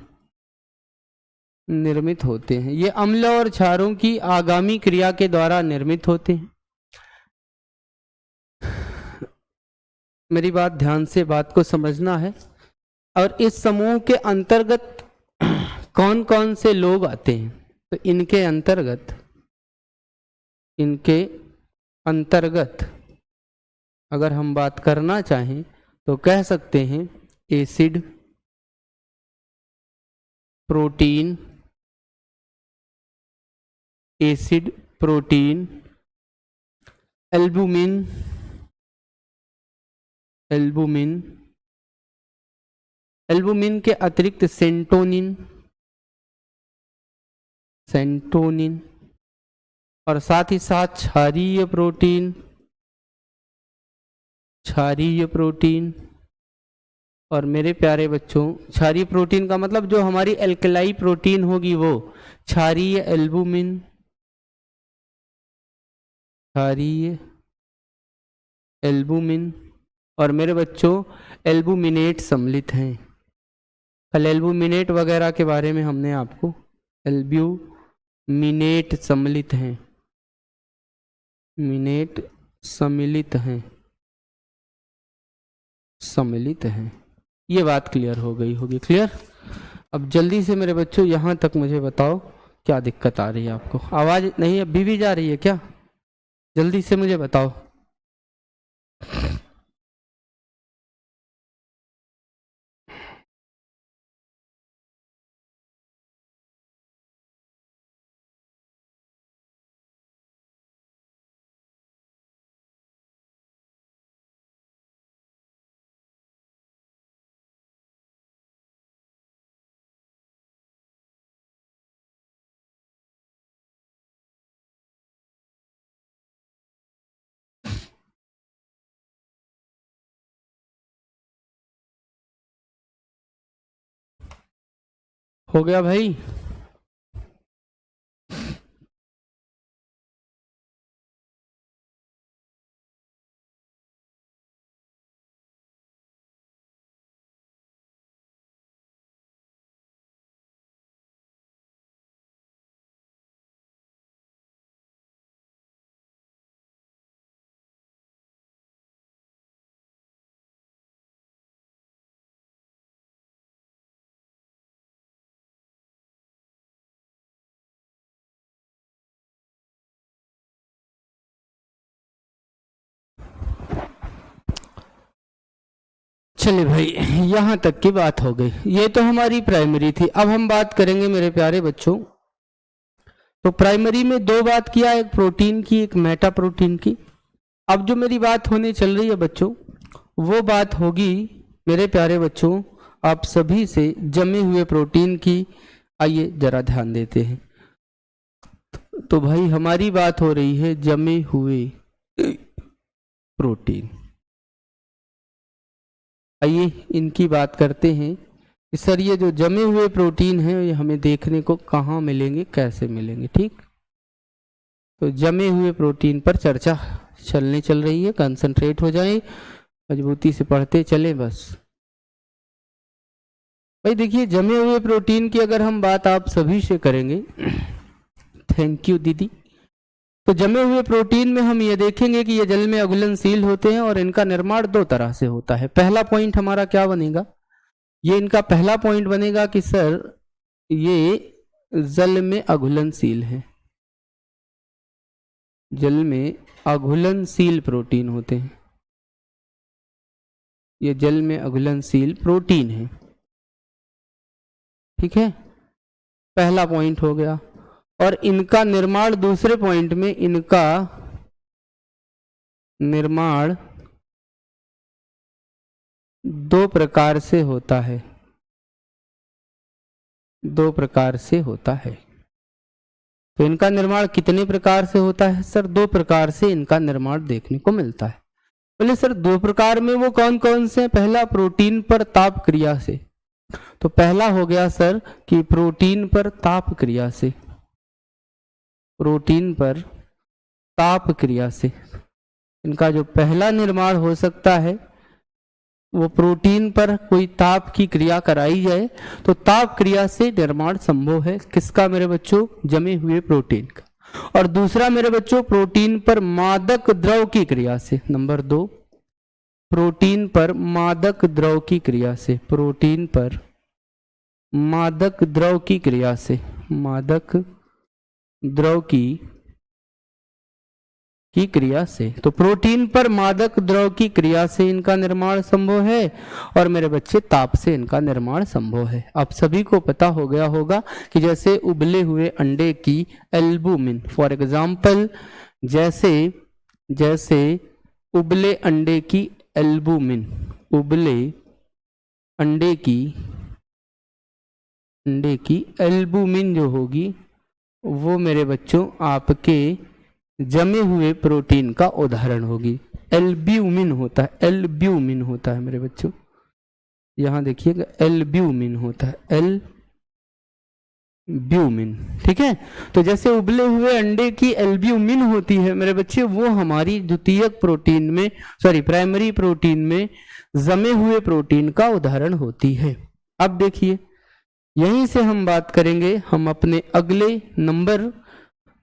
निर्मित होते हैं। ये अम्ल और क्षारों की आगामी क्रिया के द्वारा निर्मित होते हैं। मेरी बात ध्यान से बात को समझना है। और इस समूह के अंतर्गत कौन कौन से लोग आते हैं, तो इनके अंतर्गत, इनके अंतर्गत अगर हम बात करना चाहें तो कह सकते हैं acid, protein, acid, protein, albumin, albumin, albumin के अतिरिक्त सेंटोनिन, सेंटोनिन, और साथ ही साथ क्षारीय प्रोटीन, क्षारीय प्रोटीन। और मेरे प्यारे बच्चों, क्षारीय प्रोटीन का मतलब जो हमारी एल्कलाई प्रोटीन होगी वो क्षारीय एल्बुमिन, क्षारीय एल्बुमिन। और मेरे बच्चों, एल्बुमिनेट सम्मिलित हैं। कल एल्बुमिनेट वगैरह के बारे में हमने आपको, एल्ब्यूमिनेट सम्मिलित हैं, मिनेट सम्मिलित हैं, सम्मिलित हैं। ये बात क्लियर हो गई होगी, क्लियर। अब जल्दी से मेरे बच्चों यहाँ तक मुझे बताओ क्या दिक्कत आ रही है आपको। आवाज़ नहीं अभी भी जा रही है क्या? जल्दी से मुझे बताओ। हो गया भाई? चलिए भाई, यहाँ तक की बात हो गई। ये तो हमारी प्राइमरी थी। अब हम बात करेंगे मेरे प्यारे बच्चों, तो प्राइमरी में दो बात किया, एक प्रोटीन की, एक मेटा प्रोटीन की। अब जो मेरी बात होने चल रही है बच्चों, वो बात होगी मेरे प्यारे बच्चों आप सभी से जमे हुए प्रोटीन की। आइए जरा ध्यान देते हैं। तो भाई हमारी बात हो रही है जमे हुए प्रोटीन। आइए इनकी बात करते हैं कि सर ये जो जमे हुए प्रोटीन हैं ये हमें देखने को कहाँ मिलेंगे, कैसे मिलेंगे। ठीक, तो जमे हुए प्रोटीन पर चर्चा चल रही है। कंसंट्रेट हो जाएं, मजबूती से पढ़ते चले बस। भाई देखिए, जमे हुए प्रोटीन की अगर हम बात आप सभी से करेंगे, थैंक यू दीदी, तो जमे हुए प्रोटीन में हम ये देखेंगे कि ये जल में अघुलनशील होते हैं और इनका निर्माण दो तरह से होता है। पहला पॉइंट हमारा क्या बनेगा, ये इनका पहला पॉइंट बनेगा कि सर ये जल में अघुलनशील है, जल में अघुलनशील प्रोटीन होते हैं, ये जल में अघुलनशील प्रोटीन है। ठीक है, पहला पॉइंट हो गया। और इनका निर्माण दूसरे पॉइंट में, इनका निर्माण दो प्रकार से होता है, दो प्रकार से होता है। तो इनका निर्माण कितने प्रकार से होता है सर? दो प्रकार से इनका निर्माण देखने को मिलता है। बोले सर दो प्रकार में वो कौन कौन से? पहला प्रोटीन पर ताप क्रिया से। तो पहला हो गया सर कि प्रोटीन पर ताप क्रिया से, प्रोटीन पर ताप क्रिया से इनका जो पहला निर्माण हो सकता है वो प्रोटीन पर कोई ताप की क्रिया कराई जाए तो ताप क्रिया से निर्माण संभव है। किसका मेरे बच्चों? जमे हुए प्रोटीन का। और दूसरा मेरे बच्चों प्रोटीन पर मादक द्रव की क्रिया से। नंबर दो, प्रोटीन पर मादक द्रव की क्रिया से, प्रोटीन पर मादक द्रव की क्रिया से, मादक द्रव की क्रिया से। तो प्रोटीन पर मादक द्रव की क्रिया से इनका निर्माण संभव है और मेरे बच्चे ताप से इनका निर्माण संभव है। आप सभी को पता हो गया होगा कि जैसे उबले हुए अंडे की एल्बुमिन, फॉर एग्जाम्पल जैसे उबले अंडे की एल्बुमिन, उबले अंडे की एल्बुमिन जो होगी वो मेरे बच्चों आपके जमे हुए प्रोटीन का उदाहरण होगी। एल्ब्यूमिन होता है, एल्ब्यूमिन होता है मेरे बच्चों, यहां देखिएगा एल्ब्यूमिन होता है, एल्ब्यूमिन। ठीक है, तो जैसे उबले हुए अंडे की एल्ब्यूमिन होती है मेरे बच्चे, वो हमारी द्वितीयक प्रोटीन में, सॉरी प्राइमरी प्रोटीन में जमे हुए प्रोटीन का उदाहरण होती है। अब देखिए यहीं से हम बात करेंगे हम अपने अगले नंबर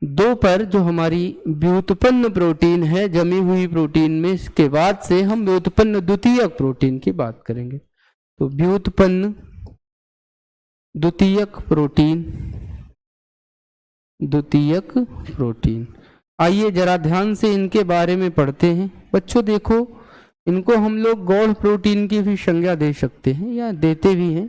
2 पर, जो हमारी व्युत्पन्न प्रोटीन है जमी हुई प्रोटीन में। इसके बाद से हम व्युत्पन्न द्वितीयक प्रोटीन की बात करेंगे। तो व्युत्पन्न द्वितीयक प्रोटीन, आइए जरा ध्यान से इनके बारे में पढ़ते हैं। बच्चों देखो, इनको हम लोग गौड़ प्रोटीन की भी संज्ञा दे सकते हैं या देते भी हैं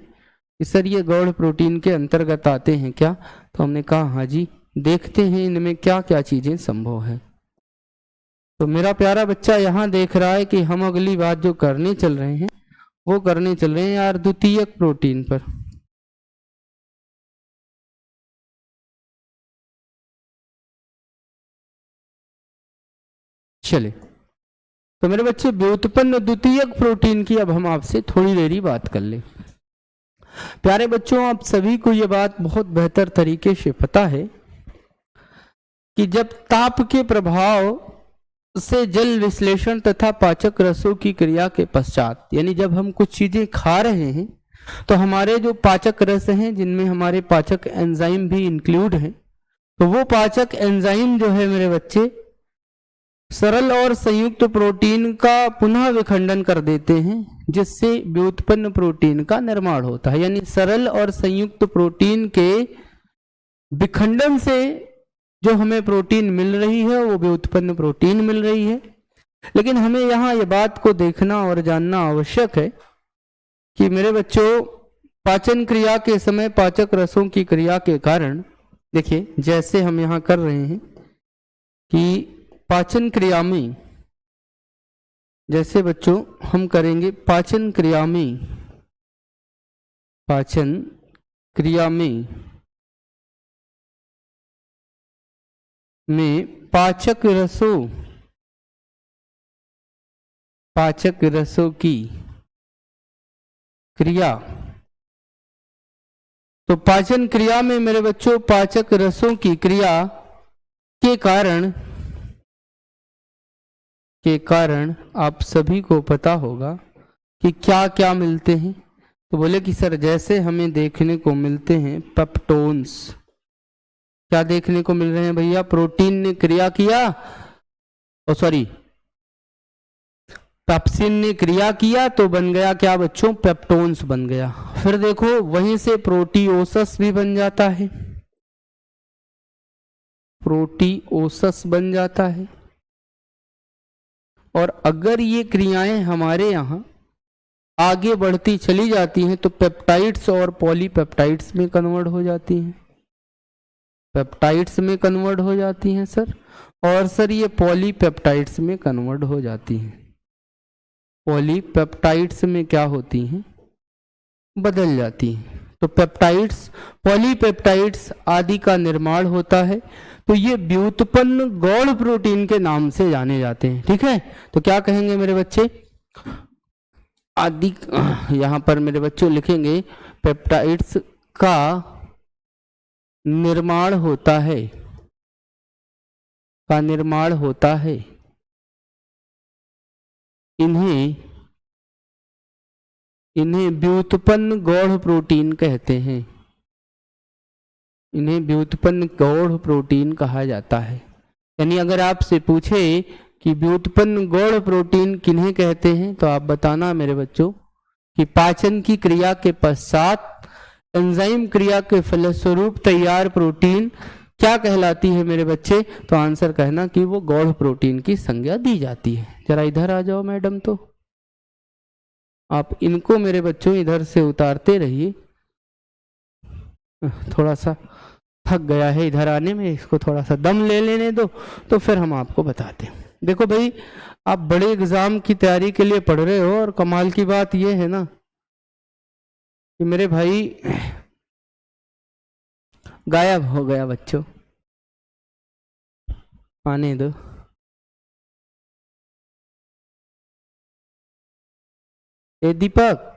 कि सर ये गौड़ प्रोटीन के अंतर्गत आते हैं क्या? तो हमने कहा हाँ जी, देखते हैं इनमें क्या क्या चीजें संभव है। तो मेरा प्यारा बच्चा यहाँ देख रहा है कि हम अगली बात जो करने चल रहे हैं वो करने चल रहे हैं यार द्वितीयक प्रोटीन पर। चले, तो मेरे बच्चे व्युत्पन्न द्वितीयक प्रोटीन की अब हम आपसे थोड़ी देरी बात कर ले। प्यारे बच्चों, आप सभी को यह बात बहुत बेहतर तरीके से पता है कि जब ताप के प्रभाव से जल विश्लेषण तथा पाचक रसों की क्रिया के पश्चात, यानी जब हम कुछ चीजें खा रहे हैं तो हमारे जो पाचक रस हैं जिनमें हमारे पाचक एंजाइम भी इंक्लूड हैं, तो वो पाचक एंजाइम जो है मेरे बच्चे सरल और संयुक्त प्रोटीन का पुनः विखंडन कर देते हैं, जिससे व्युत्पन्न प्रोटीन का निर्माण होता है। यानी सरल और संयुक्त प्रोटीन के विखंडन से जो हमें प्रोटीन मिल रही है वो व्युत्पन्न प्रोटीन मिल रही है। लेकिन हमें यहाँ ये बात को देखना और जानना आवश्यक है कि मेरे बच्चों पाचन क्रिया के समय पाचक रसों की क्रिया के कारण, देखिए जैसे हम यहाँ कर रहे हैं कि पाचन क्रिया में, जैसे बच्चों हम करेंगे पाचन क्रिया में, पाचन क्रिया में पाचक रसों की क्रिया, तो पाचन क्रिया में मेरे बच्चों पाचक रसों की क्रिया के कारण आप सभी को पता होगा कि क्या क्या मिलते हैं। तो बोले कि सर जैसे हमें देखने को मिलते हैं पेप्टोन्स, क्या देखने को मिल रहे हैं भैया? प्रोटीन ने क्रिया किया, पेप्सिन ने क्रिया किया तो बन गया क्या बच्चों? पेप्टोन्स बन गया। फिर देखो वहीं से प्रोटीओसस भी बन जाता है, प्रोटीओसस बन जाता है। और अगर ये क्रियाएं हमारे यहाँ आगे बढ़ती चली जाती हैं तो पेप्टाइड्स और पॉलीपेप्टाइड्स में कन्वर्ट हो जाती हैं, पेप्टाइड्स में कन्वर्ट हो जाती हैं सर, और सर ये पॉलीपेप्टाइड्स में कन्वर्ट हो जाती हैं। पॉलीपेप्टाइड्स में क्या होती हैं? बदल जाती हैं। तो पेप्टाइड्स, पॉलीपेप्टाइड्स आदि का निर्माण होता है। तो ये व्युत्पन्न गौण प्रोटीन के नाम से जाने जाते हैं। ठीक है, तो क्या कहेंगे मेरे बच्चे? आदि, यहां पर मेरे बच्चों लिखेंगे पेप्टाइड्स का निर्माण होता है, का निर्माण होता है। इन्हें व्युत्पन्न गौण प्रोटीन कहते हैं, इन्हें व्युत्पन्न गौण प्रोटीन कहा जाता है। यानी अगर आपसे पूछे कि व्युत्पन्न गौण प्रोटीन किन्हें कहते हैं तो आप बताना मेरे बच्चों कि पाचन की क्रिया के पश्चात एंजाइम क्रिया के फलस्वरूप तैयार प्रोटीन क्या कहलाती है मेरे बच्चे? तो आंसर कहना कि वो गौण प्रोटीन की संज्ञा दी जाती है। जरा इधर आ जाओ मैडम, तो आप इनको मेरे बच्चों इधर से उतारते रहिए। थोड़ा सा थक गया है इधर आने में, इसको थोड़ा सा दम ले लेने दो तो फिर हम आपको बताते हैं। देखो भाई, आप बड़े एग्जाम की तैयारी के लिए पढ़ रहे हो और कमाल की बात यह है ना कि मेरे भाई गायब हो गया बच्चों, आने दो। ए दीपक,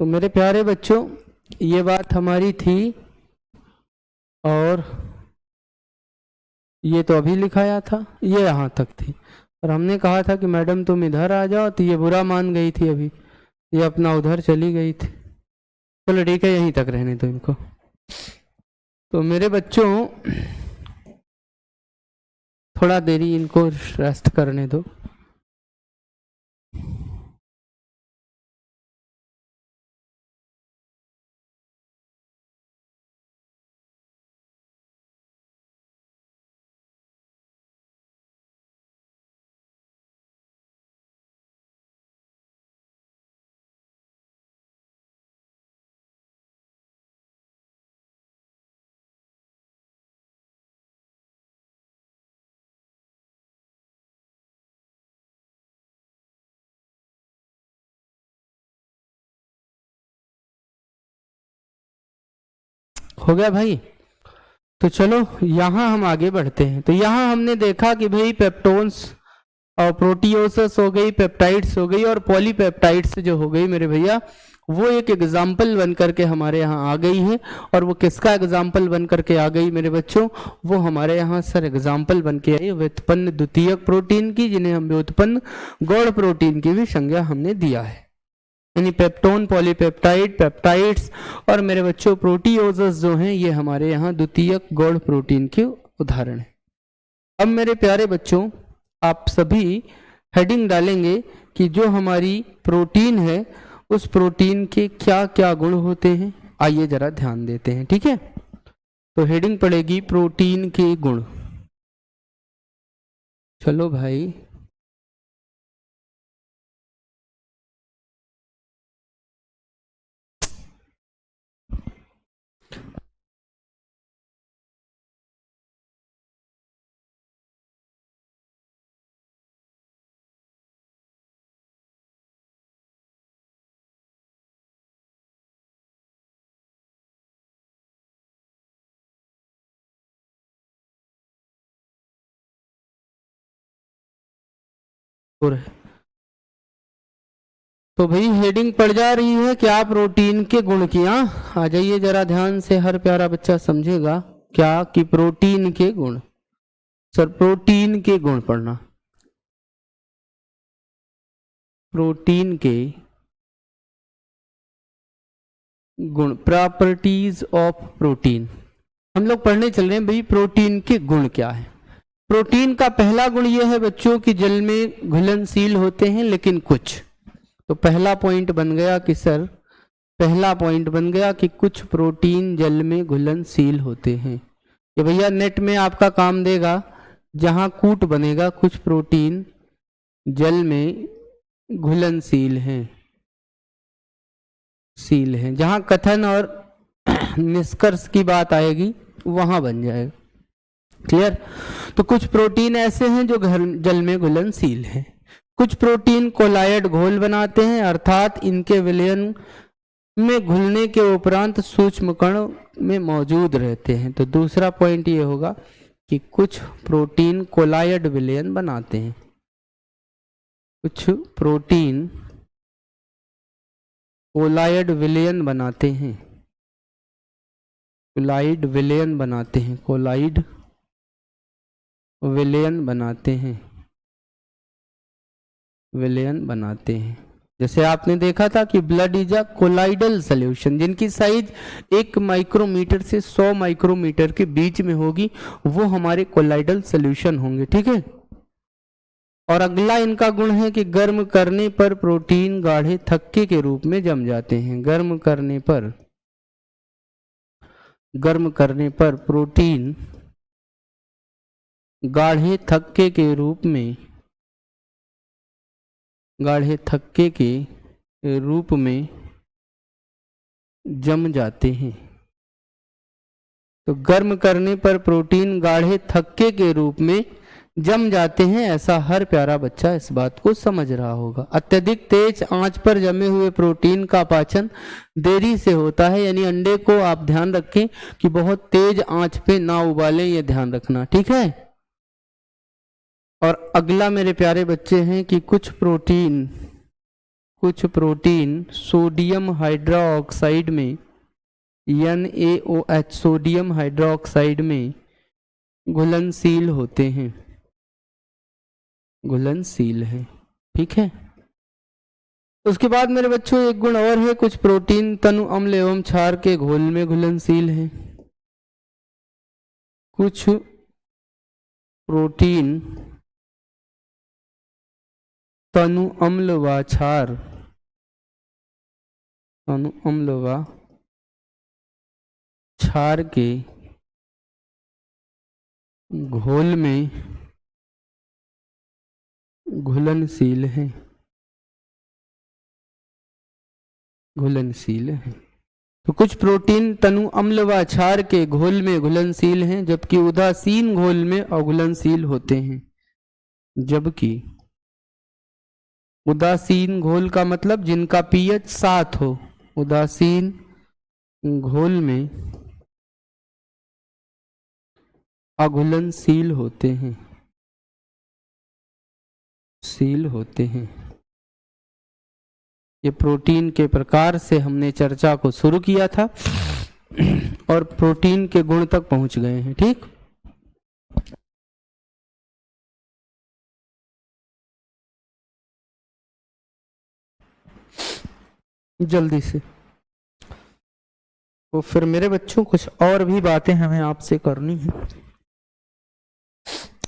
तो मेरे प्यारे बच्चों ये बात हमारी थी, और ये तो अभी लिखाया था, ये यहाँ तक थी, और हमने कहा था कि मैडम तुम इधर आ जाओ, तो ये बुरा मान गई थी, अभी ये अपना उधर चली गई थी। चलो ठीक है, यहीं तक रहने दो इनको। तो मेरे बच्चों थोड़ा देरी इनको रेस्ट करने दो। हो गया भाई? तो चलो यहाँ हम आगे बढ़ते हैं। तो यहाँ हमने देखा कि भाई पेप्टोन्स और प्रोटीओसस हो गई, पेप्टाइड्स हो गई, और पॉलीपेप्टाइड्स जो हो गई मेरे भैया, वो एक एग्जाम्पल बन करके हमारे यहाँ आ गई है। और वो किसका एग्जाम्पल बन करके आ गई मेरे बच्चों? वो हमारे यहाँ सर एग्जाम्पल बन के आई व्युत्पन्न द्वितीयक प्रोटीन की, जिन्हें हम व्युत्पन्न गौण प्रोटीन की भी संज्ञा हमने दिया है। यानी पेप्टोन, पॉलीपेप्टाइड, पेप्टाइड्स और मेरे बच्चों प्रोटीओजस जो हैं, ये हमारे यहाँ द्वितीयक गौण प्रोटीन के उदाहरण हैं। अब मेरे प्यारे बच्चों आप सभी हेडिंग डालेंगे कि जो हमारी प्रोटीन है उस प्रोटीन के क्या क्या गुण होते हैं। आइए जरा ध्यान देते हैं, ठीक है? तो हेडिंग पड़ेगी प्रोटीन के गुण। चलो भाई, और तो भाई हेडिंग पड़ जा रही है क्या, प्रोटीन के गुण की। आ जाइए जरा ध्यान से, हर प्यारा बच्चा समझेगा क्या कि प्रोटीन के गुण। सर प्रोटीन के गुण पढ़ना, प्रोटीन के गुण, प्रॉपर्टीज ऑफ प्रोटीन। हम लोग पढ़ने चल रहे हैं भाई प्रोटीन के गुण क्या है। प्रोटीन का पहला गुण यह है बच्चों कि जल में घुलनशील होते हैं, लेकिन कुछ। तो पहला पॉइंट बन गया कि सर, पहला पॉइंट बन गया कि कुछ प्रोटीन जल में घुलनशील होते हैं। ये भैया नेट में आपका काम देगा, जहां कूट बनेगा कुछ प्रोटीन जल में घुलनशील हैं, सील हैं, जहां कथन और निष्कर्ष की बात आएगी वहां बन जाएगा। क्लियर। तो कुछ प्रोटीन ऐसे हैं जो जल में घुलनशील हैं। कुछ प्रोटीन कोलायड घोल बनाते हैं, अर्थात इनके विलयन में घुलने के उपरांत सूक्ष्म कण में मौजूद रहते हैं। तो दूसरा पॉइंट ये होगा कि कुछ प्रोटीन कोलायड विलयन बनाते हैं, कुछ प्रोटीन कोलायड विलयन बनाते हैं, कोलाइड विलयन बनाते हैं, कोलाइड विलयन बनाते हैं, विलयन बनाते हैं। जैसे आपने देखा था कि blood is a colloidal solution, जिनकी साइज 1 माइक्रोमीटर से 100 माइक्रोमीटर के बीच में होगी, वो हमारे कोलाइडल सॉल्यूशन होंगे। ठीक है। और अगला इनका गुण है कि गर्म करने पर प्रोटीन गाढ़े थक्के के रूप में जम जाते हैं। गर्म करने पर, गर्म करने पर प्रोटीन गाढ़े थक्के के रूप में, गाढ़े थक्के के रूप में जम जाते हैं। तो गर्म करने पर प्रोटीन गाढ़े थक्के के रूप में जम जाते हैं, ऐसा हर प्यारा बच्चा इस बात को समझ रहा होगा। अत्यधिक तेज आंच पर जमे हुए प्रोटीन का पाचन देरी से होता है, यानी अंडे को आप ध्यान रखें कि बहुत तेज आंच पे ना उबालें, ये ध्यान रखना। ठीक है। और अगला मेरे प्यारे बच्चे हैं कि कुछ प्रोटीन सोडियम हाइड्रोक्साइड में, NaOH, सोडियम हाइड्रोक्साइड में घुलनशील होते हैं, घुलनशील है। ठीक है। उसके बाद मेरे बच्चों एक गुण और है, कुछ प्रोटीन तनु अम्ल एवं क्षार के घोल में घुलनशील है। कुछ प्रोटीन तनु अम्ल व क्षार, तनु अम्ल व क्षार के घोल में घुलनशील है, घुलनशील है। तो कुछ प्रोटीन तनु अम्ल व क्षार के घोल में घुलनशील हैं, जबकि उदासीन घोल में अघुलनशील होते हैं। जबकि उदासीन घोल का मतलब जिनका पीएच 7 हो, उदासीन घोल में अघुलनशील होते हैं, शील होते हैं। ये प्रोटीन के प्रकार से हमने चर्चा को शुरू किया था और प्रोटीन के गुण तक पहुंच गए हैं। ठीक। जल्दी से। तो फिर मेरे बच्चों कुछ और भी बातें हमें आपसे करनी है।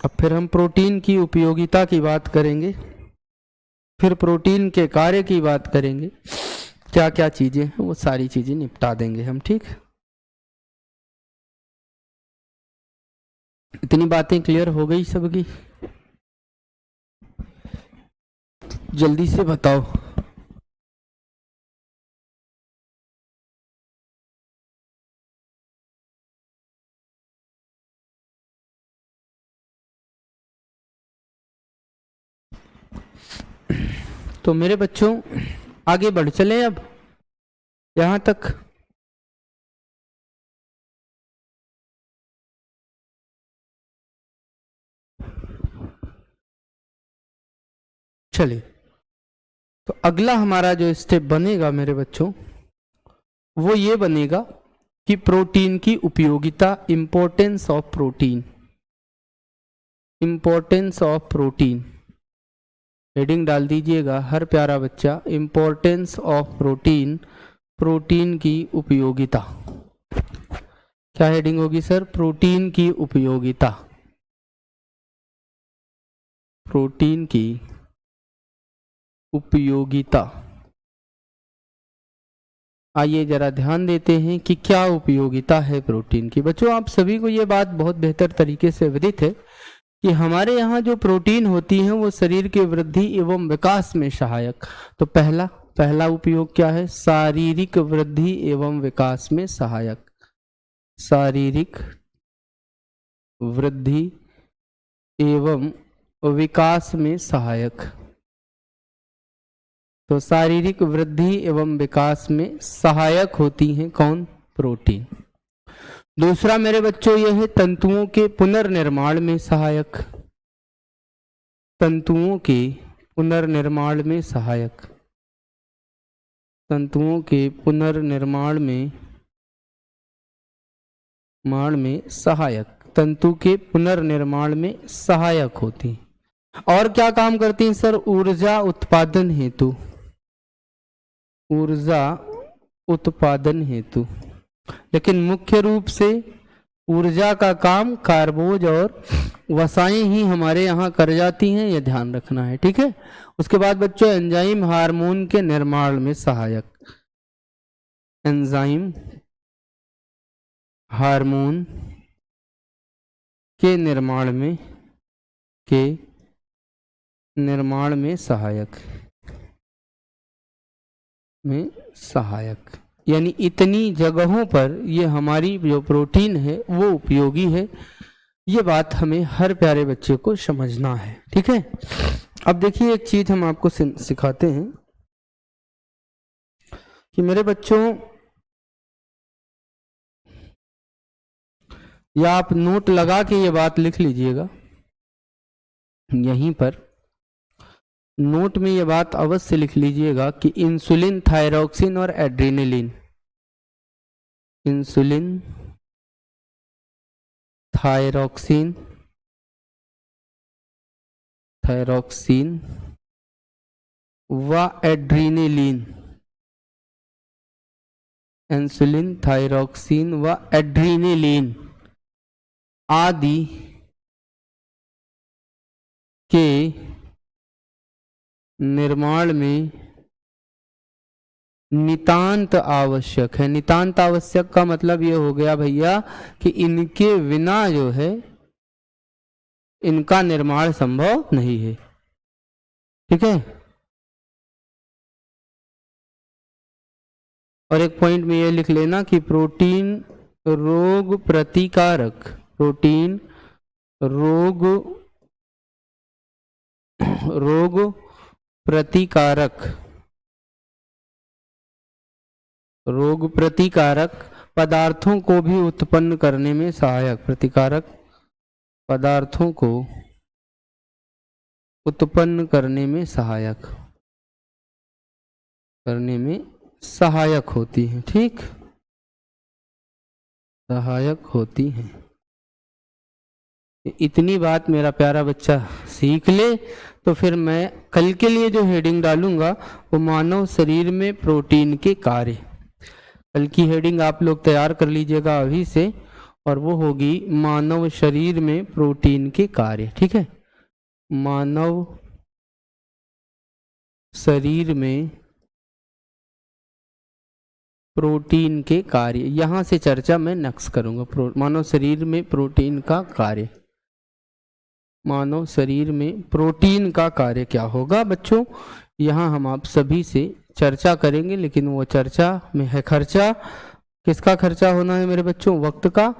अब फिर हम प्रोटीन की उपयोगिता की बात करेंगे, फिर प्रोटीन के कार्य की बात करेंगे, क्या क्या चीजें हैं वो सारी चीजें निपटा देंगे हम। ठीक। इतनी बातें क्लियर हो गई सबकी? जल्दी से बताओ। तो मेरे बच्चों आगे बढ़ चलें अब यहां तक। चलिए, तो अगला हमारा जो स्टेप बनेगा मेरे बच्चों वो ये बनेगा कि प्रोटीन की उपयोगिता, importance of protein. Importance of protein heading डाल दीजिएगा हर प्यारा बच्चा, इंपॉर्टेंस ऑफ प्रोटीन, प्रोटीन की उपयोगिता। क्या हेडिंग होगी सर? प्रोटीन की उपयोगिता, प्रोटीन की उपयोगिता। आइए जरा ध्यान देते हैं कि क्या उपयोगिता है प्रोटीन की। बच्चों आप सभी को ये बात बहुत बेहतर तरीके से अवगत है कि हमारे यहाँ जो प्रोटीन होती हैं वो शरीर के वृद्धि एवं विकास में सहायक। तो पहला उपयोग क्या है? शारीरिक वृद्धि एवं विकास में सहायक। शारीरिक वृद्धि एवं विकास में सहायक। तो शारीरिक वृद्धि एवं विकास में सहायक होती हैं कौन? प्रोटीन। दूसरा मेरे बच्चों यह है तंतुओं के पुनर्निर्माण में सहायक। तंतुओं के पुनर्निर्माण में सहायक। तंतुओं के पुनर्निर्माण में सहायक। तंतु के पुनर्निर्माण में सहायक होती हैं। और क्या काम करती हैं सर? ऊर्जा उत्पादन हेतु। ऊर्जा उत्पादन हेतु। लेकिन मुख्य रूप से ऊर्जा का काम कार्बोज और वसाएं ही हमारे यहाँ कर जाती हैं, ये ध्यान रखना है, ठीक है। उसके बाद बच्चों एंजाइम हार्मोन के निर्माण में सहायक। एंजाइम हार्मोन के निर्माण में सहायक। यानी इतनी जगहों पर ये हमारी जो प्रोटीन है वो उपयोगी है। ये बात हमें हर प्यारे बच्चे को समझना है, ठीक है। अब देखिए एक चीज हम आपको सिखाते हैं कि मेरे बच्चों या आप नोट लगा के ये बात लिख लीजिएगा, यहीं पर नोट में ये बात अवश्य लिख लीजिएगा कि इंसुलिन, थायरॉक्सिन और एड्रेनलिन, इंसुलिन, थायरॉक्सिन व एड्रेनलिन, इंसुलिन, थायरॉक्सिन व एड्रेनलिन आदि के निर्माण में नितांत आवश्यक है। नितांत आवश्यक का मतलब ये हो गया भैया कि इनके बिना जो है इनका निर्माण संभव नहीं है, ठीक है। और एक पॉइंट में ये लिख लेना कि प्रोटीन रोग प्रतिकारक, प्रोटीन रोग प्रतिकारक पदार्थों को भी उत्पन्न करने में सहायक। प्रतिकारक पदार्थों को उत्पन्न करने में सहायक होती हैं, ठीक, सहायक होती हैं। इतनी बात मेरा प्यारा बच्चा सीख ले तो फिर मैं कल के लिए जो हेडिंग डालूंगा वो मानव शरीर में प्रोटीन के कार्य, कल की हेडिंग आप लोग तैयार कर लीजिएगा अभी से, और वो होगी मानव शरीर में प्रोटीन के कार्य, ठीक है। मानव शरीर में प्रोटीन के कार्य, यहां से चर्चा मैं नेक्स्ट करूंगा। मानव शरीर में प्रोटीन का कार्य, मानव शरीर में प्रोटीन का कार्य क्या होगा बच्चों, यहाँ हम आप सभी से चर्चा करेंगे। लेकिन वो चर्चा में है खर्चा, किसका खर्चा होना है मेरे बच्चों? वक्त का,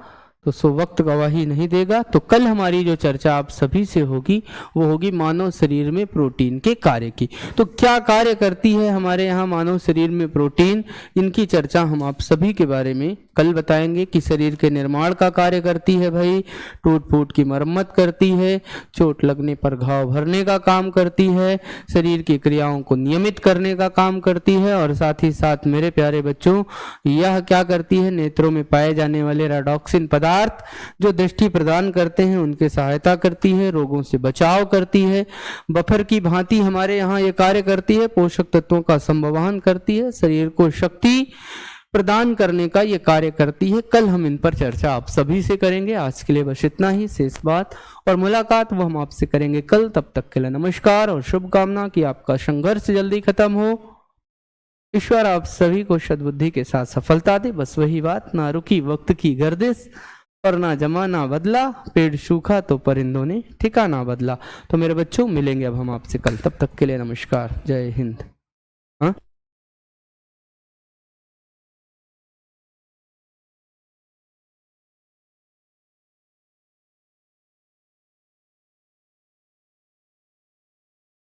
तो सो वक्त गवाही नहीं देगा। तो कल हमारी जो चर्चा आप सभी से होगी वो होगी मानव शरीर में प्रोटीन के कार्य की। तो क्या कार्य करती है हमारे यहाँ मानव शरीर में प्रोटीन, इनकी चर्चा हम आप सभी के बारे में कल बताएंगे कि शरीर के निर्माण का कार्य करती है भाई, टूट फूट की मरम्मत करती है, चोट लगने पर घाव भरने का काम करती है, शरीर की क्रियाओं को नियमित करने का काम करती है, और साथ ही साथ मेरे प्यारे बच्चों यह क्या करती है, नेत्रों में पाए जाने वाले रेडॉक्सिन पदार्थ जो दृष्टि प्रदान करते हैं उनके सहायता करती है, रोगों से बचाव करती है, बफर की भांति हमारे यहाँ ये कार्य करती है, पोषक तत्वों का संवहन करती है, शरीर को शक्ति प्रदान करने का ये कार्य करती है। कल हम इन पर चर्चा आप सभी से करेंगे। आज के लिए बस इतना ही, शेष बात और मुलाकात वो हम आपसे करेंगे कल। तब तक के लिए नमस्कार और शुभकामना कि आपका संघर्ष जल्दी खत्म हो। ईश्वर आप सभी को सद्बुद्धि के साथ सफलता दे। बस वही बात, ना रुकी वक्त की गर्दिश और ना जमाना बदला, पेड़ सूखा तो परिंदों ने ठिकाना बदला। तो मेरे बच्चों मिलेंगे अब हम आपसे कल, तब तक के लिए नमस्कार, जय हिंद। हाँ।